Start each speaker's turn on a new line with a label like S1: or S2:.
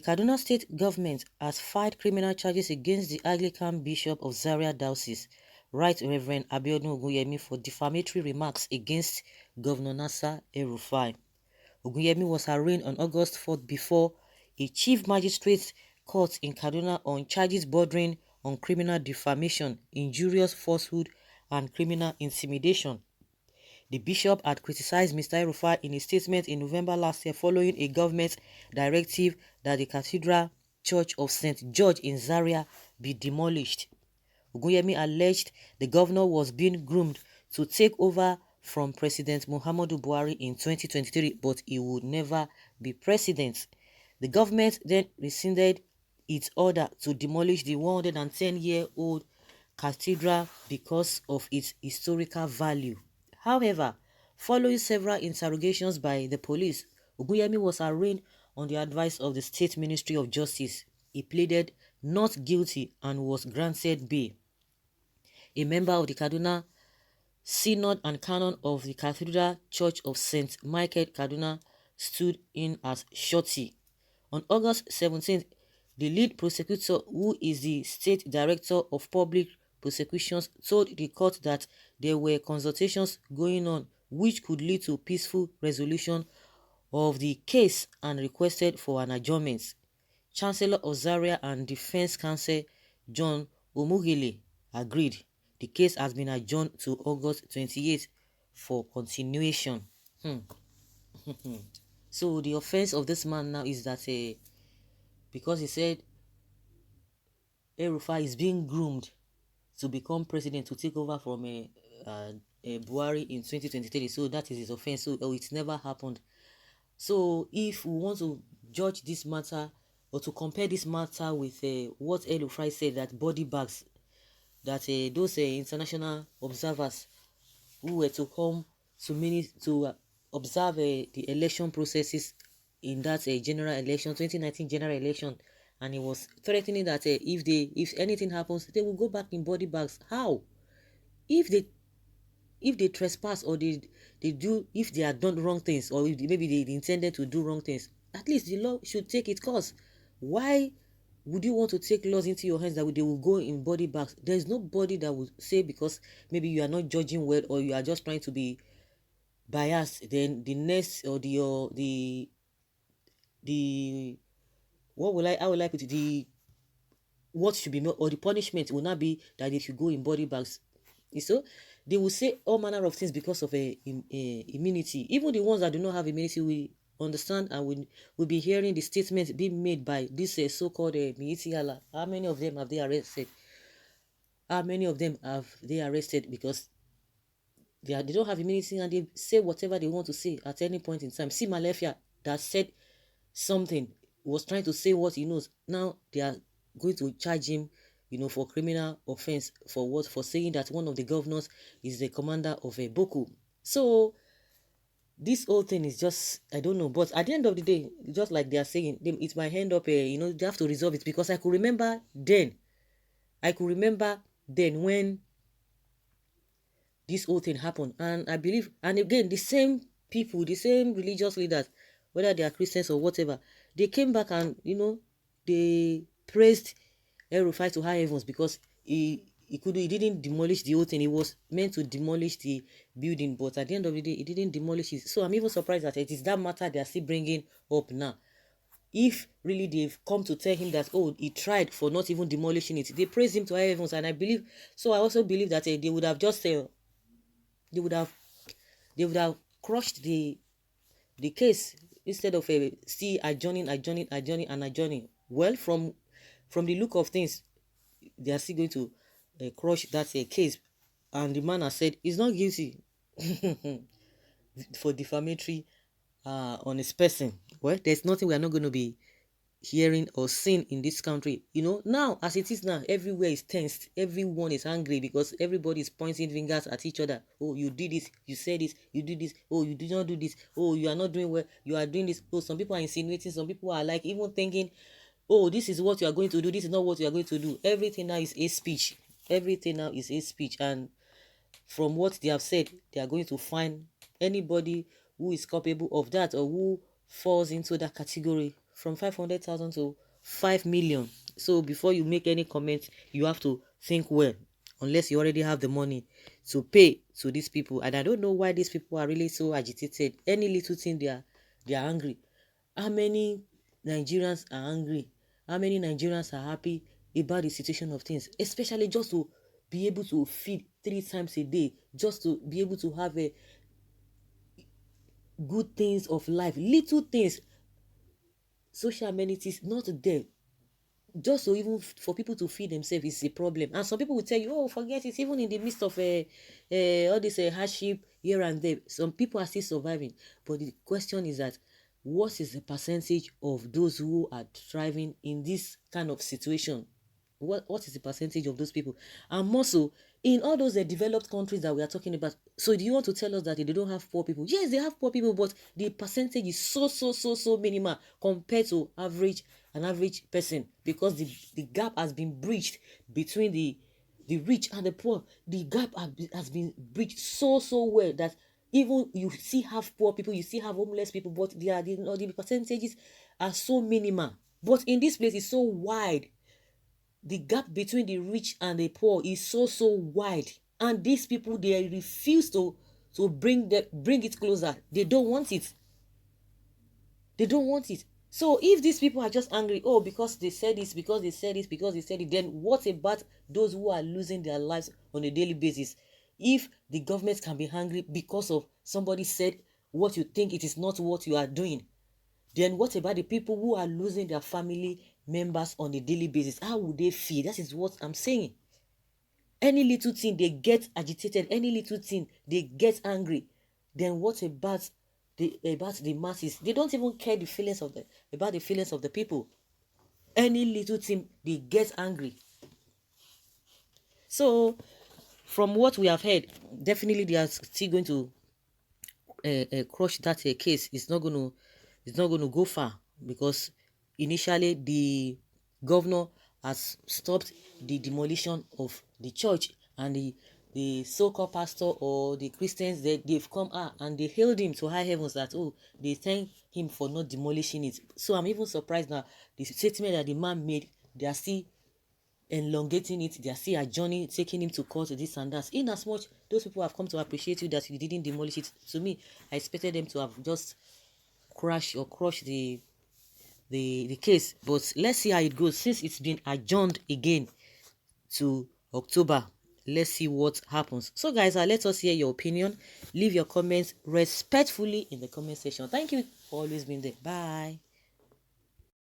S1: Kaduna State government has filed criminal charges against the Anglican Bishop of Zaria Diocese, Right Reverend Abiodun Ogunyemi, for defamatory remarks against Governor Nasir El-RUFAI. Ogunyemi was arraigned on August 4th before a Chief Magistrate Court in Kaduna on charges bordering on criminal defamation, injurious falsehood, and criminal intimidation. The bishop had criticized Mr. El-RUFAI in a statement in November last year following a government directive that the Cathedral Church of St. George in Zaria be demolished. Ogunyemi alleged the governor was being groomed to take over from President Muhammadu Buhari in 2023, but he would never be president. The government then rescinded its order to demolish the 110-year-old cathedral because of its historical value. However, following several interrogations by the police, Ogunyemi was arraigned on the advice of the State Ministry of Justice. He pleaded not guilty and was granted bail. A member of the Kaduna Synod and Canon of the Cathedral Church of St. Michael Kaduna stood in as surety. On August 17th, the lead prosecutor, who is the State Director of Public Prosecutions, told the court that there were consultations going on which could lead to peaceful resolution of the case and requested for an adjournment. Chancellor of Zaria and Defense Counsel John Omugile agreed. The case has been adjourned to August 28th for continuation. So the offense of this man now is that because he said El-RUFAI is being groomed to become president, to take over from Buhari in 2023. So that is his offense. So it never happened. So if we want to judge this matter or to compare this matter with what El-RUFAI said, that body bags, that those international observers who were to come to observe the election processes in that general election, 2019 general election, and he was threatening that if anything happens, they will go back in body bags. How? If they trespass or they do, if they have done wrong things, or if maybe they intended to do wrong things, at least the law should take its course. Why would you want to take laws into your hands that they will go in body bags? There is nobody that will say because maybe you are not judging well or you are just trying to be biased, then the next or the what should be made, or the punishment will not be that they should go in body bags. So they will say all manner of things because of immunity. Even the ones that do not have immunity will understand and will be hearing the statements being made by this so-called Miiti. How many of them have they arrested? How many of them have they arrested because they don't have immunity and they say whatever they want to say at any point in time? See Malefia that said something, was trying to say what he knows. Now they are going to charge him, for criminal offense. For what? For saying that one of the governors is the commander of a Boko. So this whole thing is just, I don't know. But at the end of the day, just like they are saying, it's my hand up, they have to resolve it. Because I could remember then when this whole thing happened. And I believe, and again, the same people, the same religious leaders, whether they are Christians or whatever, they came back and, they praised El-RUFAI to high heavens because he didn't demolish the whole thing. He was meant to demolish the building, but at the end of the day, he didn't demolish it. So I'm even surprised that it is that matter they are still bringing up now. If really they've come to tell him that, he tried for not even demolishing it, they praised him to high heavens. And I also believe that they would have just they would have crushed the case instead of still adjourning. Well, from the look of things, they are still going to crush that case, and the man has said he's not guilty for defamatory on his person. Well, there's nothing we are not going to be hearing or seeing in this country. Now as it is now, everywhere is tensed, everyone is angry because everybody is pointing fingers at each other. Oh, you did this, you said this, you did this, oh, you did not do this, oh, you are not doing well, you are doing this. Oh, some people are insinuating, some people are like even thinking, oh, this is what you are going to do, this is not what you are going to do. Everything now is a speech. And from what they have said, they are going to find anybody who is culpable of that or who falls into that category from 500,000 to 5 million. So before you make any comment, you have to think well, unless you already have the money to pay to these people. And I don't know why these people are really so agitated. Any little thing they are angry. How many Nigerians are angry? How many Nigerians are happy about the situation of things? Especially just to be able to feed 3 times a day, just to be able to have a good things of life, little things, social amenities not there. Just so even for people to feed themselves is a problem. And some people will tell you, oh, forget it, even in the midst of all this hardship here and there, some people are still surviving. But the question is that, what is the percentage of those who are thriving in this kind of situation? What is the percentage of those people? And more so, in all those developed countries that we are talking about, so do you want to tell us that they don't have poor people? Yes, they have poor people, but the percentage is so minimal compared to an average person, because the gap has been breached between the rich and the poor. The gap has been breached so well that even you see have poor people, you see have homeless people, but the percentages are so minimal. But in this place, it's so wide. The gap between the rich and the poor is so wide, and these people, they refuse to bring it closer. They don't want it. So if these people are just angry, oh, because they said this, because they said this, because they said it, then what about those who are losing their lives on a daily basis? If the government can be angry because of somebody said what you think, it is not what you are doing, then what about the people who are losing their family members on a daily basis? How would they feel? That is what I'm saying. Any little thing, they get agitated. Any little thing, they get angry. Then what about the masses? They don't even care about the feelings of the people. Any little thing, they get angry. So, from what we have heard, definitely they are still going to crush that case. It's not going to go far, because initially the governor has stopped the demolition of the church, and the so-called pastor or the Christians, they've come out and they hailed him to high heavens, that, oh, they thank him for not demolishing it. So I'm even surprised now, the statement that the man made, they are still elongating it, they are still adjourning, taking him to court, this and that. In as much those people have come to appreciate you that you didn't demolish it, to me, I expected them to have just crushed the case. But let's see how it goes, since it's been adjourned again to October. Let's see what happens. So guys, let us hear your opinion. Leave your comments respectfully in the comment section. Thank you for always being there. Bye.